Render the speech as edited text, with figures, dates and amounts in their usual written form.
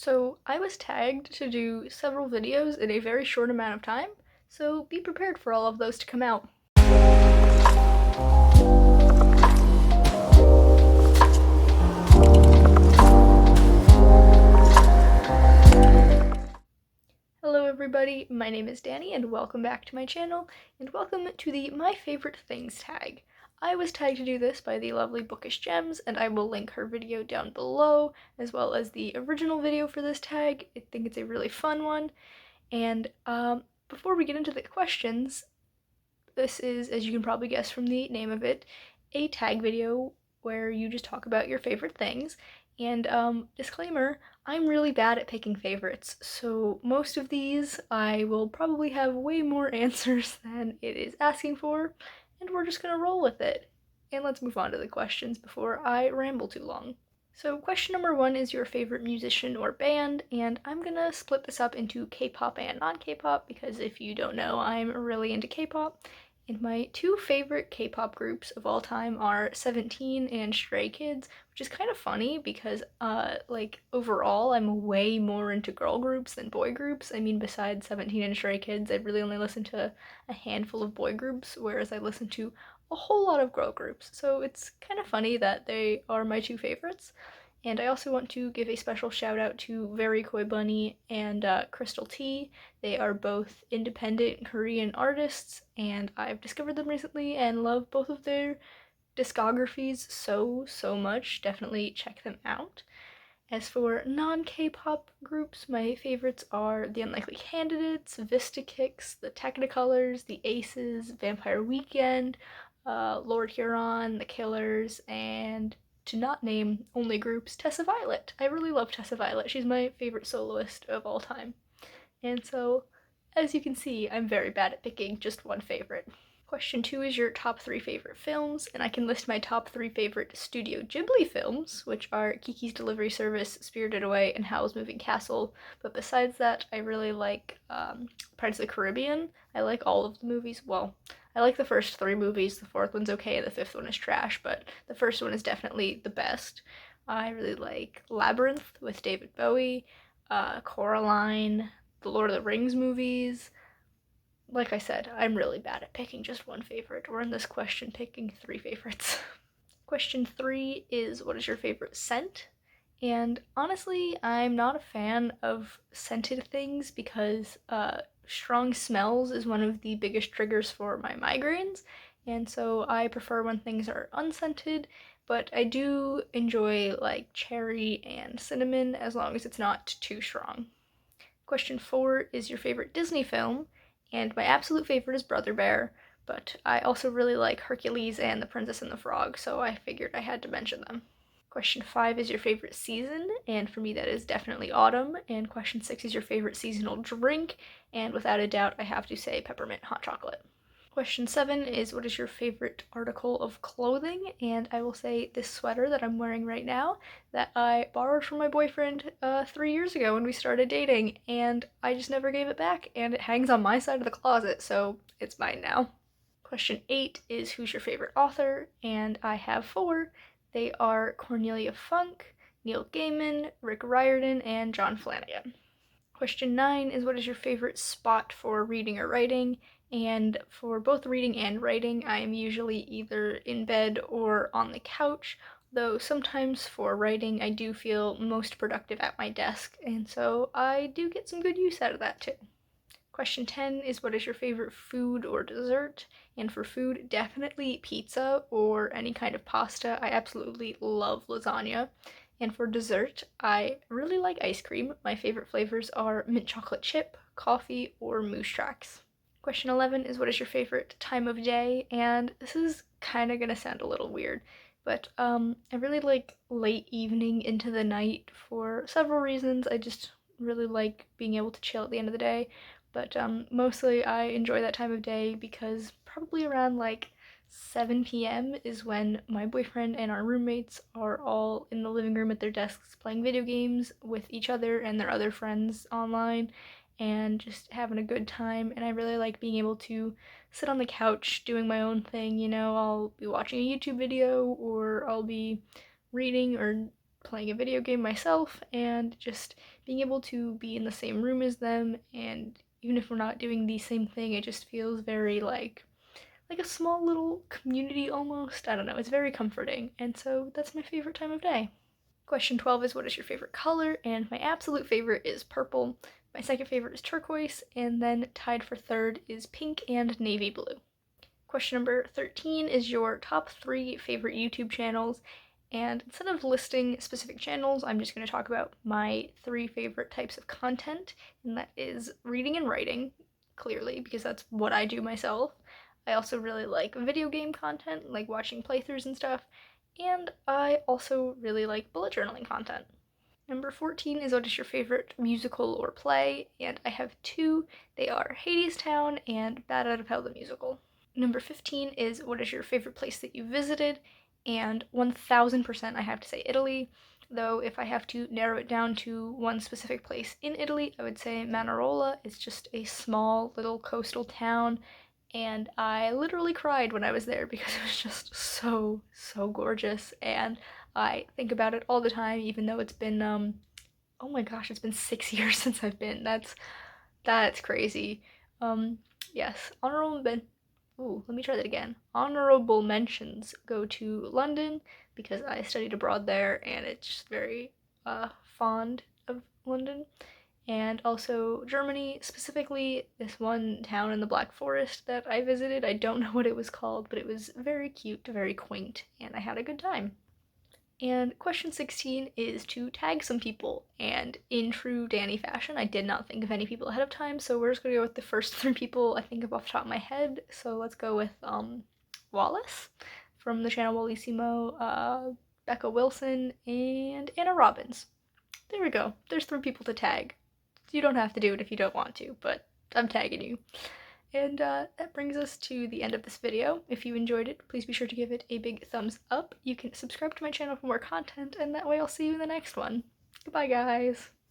So I was tagged to do several videos in a very short amount of time, so be prepared for all of those to come out. Hello everybody, my name is Danny and welcome back to my channel, and welcome to the My Favorite Things tag. I was tagged to do this by the lovely Bookish Gems, and I will link her video down below, as well as the original video for this tag. I think it's a really fun one. And before we get into the questions, this is, as you can probably guess from the name of it, a tag video where you just talk about your favorite things. And disclaimer, I'm really bad at picking favorites, so most of these I will probably have way more answers than it is asking for, and we're just gonna roll with it. And let's move on to the questions before I ramble too long. So question number 1 is your favorite musician or band, and I'm gonna split this up into K-pop and non-K-pop because if you don't know, I'm really into K-pop. And my two favorite K-pop groups of all time are 17 and Stray Kids, which is kind of funny because, overall, I'm way more into girl groups than boy groups. I mean, besides 17 and Stray Kids, I really only listen to a handful of boy groups, whereas I listen to a whole lot of girl groups. So it's kind of funny that they are my two favorites. And I also want to give a special shout out to Very Koi Bunny and Crystal T. They are both independent Korean artists, and I've discovered them recently and love both of their discographies so much. Definitely check them out. As for non-K-pop groups, my favorites are The Unlikely Candidates, Vista Kicks, The Technicolors, The Aces, Vampire Weekend, Lord Huron, The Killers, and to not name only groups, Tessa Violet. I really love Tessa Violet. She's my favorite soloist of all time. And so, as you can see, I'm very bad at picking just one favorite. Question 2 is your top 3 favorite films, and I can list my top 3 favorite Studio Ghibli films, which are Kiki's Delivery Service, Spirited Away, and Howl's Moving Castle. But besides that, I really like Pirates of the Caribbean. I like all of the movies. Well, I like the first 3 movies, the 4th one's okay, the 5th one is trash, but the first one is definitely the best. I really like Labyrinth with David Bowie, Coraline, the Lord of the Rings movies. Like I said, I'm really bad at picking just one favorite, or in this question, picking 3 favorites. Question 3 is, what is your favorite scent? And honestly, I'm not a fan of scented things because strong smells is one of the biggest triggers for my migraines, and so I prefer when things are unscented, but I do enjoy like cherry and cinnamon as long as it's not too strong. Question 4 is your favorite Disney film, and my absolute favorite is Brother Bear, but I also really like Hercules and The Princess and the Frog, so I figured I had to mention them. Question 5 is your favorite season, and for me that is definitely autumn. And question 6 is your favorite seasonal drink, and without a doubt I have to say peppermint hot chocolate. Question 7 is, what is your favorite article of clothing? And I will say this sweater that I'm wearing right now that I borrowed from my boyfriend 3 years ago when we started dating, and I just never gave it back, and it hangs on my side of the closet, so it's mine now. Question 8 is, who's your favorite author? And I have 4. They are Cornelia Funk, Neil Gaiman, Rick Riordan, and John Flanagan. Question 9 is, what is your favorite spot for reading or writing? And for both reading and writing, I am usually either in bed or on the couch, though sometimes for writing I do feel most productive at my desk, and so I do get some good use out of that too. Question 10 is, what is your favorite food or dessert? And for food, definitely pizza or any kind of pasta. I absolutely love lasagna. And for dessert, I really like ice cream. My favorite flavors are mint chocolate chip, coffee, or moose tracks. Question 11 is, what is your favorite time of day? And this is kind of gonna sound a little weird, but I really like late evening into the night for several reasons. I just really like being able to chill at the end of the day, but mostly I enjoy that time of day because probably around like 7 p.m. is when my boyfriend and our roommates are all in the living room at their desks playing video games with each other and their other friends online and just having a good time. And I really like being able to sit on the couch doing my own thing. I'll be watching a YouTube video, or I'll be reading or playing a video game myself and just being able to be in the same room as them, and even if we're not doing the same thing, it just feels very like a small little community almost. I don't know, it's very comforting, and so that's my favorite time of day. Question 12 is, what is your favorite color? And my absolute favorite is purple. My second favorite is turquoise, and then tied for third is pink and navy blue. Question number 13 is your top 3 favorite YouTube channels, and instead of listing specific channels, I'm just going to talk about my 3 favorite types of content, and that is reading and writing, clearly, because that's what I do myself. I also really like video game content, like watching playthroughs and stuff, and I also really like bullet journaling content. Number 14 is, what is your favorite musical or play? And I have 2. They are Hadestown and Bad Out of Hell the Musical. Number 15 is, what is your favorite place that you visited? And 1000% I have to say Italy, though if I have to narrow it down to one specific place in Italy, I would say Manarola. It's just a small little coastal town, and I literally cried when I was there because it was just so, so gorgeous, and I think about it all the time, even though it's been, oh my gosh, it's been 6 years since I've been. That's crazy. Um, yes, let me try that again. Honorable mentions go to London because I studied abroad there and it's just very fond of London. And also Germany, specifically this one town in the Black Forest that I visited. I don't know what it was called, but it was very cute, very quaint, and I had a good time. And question 16 is to tag some people, and in true Danny fashion, I did not think of any people ahead of time, so we're just gonna go with the first 3 people I think of off the top of my head. So let's go with Wallace from the channel Wallissimo, Becca Wilson, and Anna Robbins. There we go. There's 3 people to tag. You don't have to do it if you don't want to, but I'm tagging you. And that brings us to the end of this video. If you enjoyed it, please be sure to give it a big thumbs up. You can subscribe to my channel for more content, and that way I'll see you in the next one. Goodbye, guys!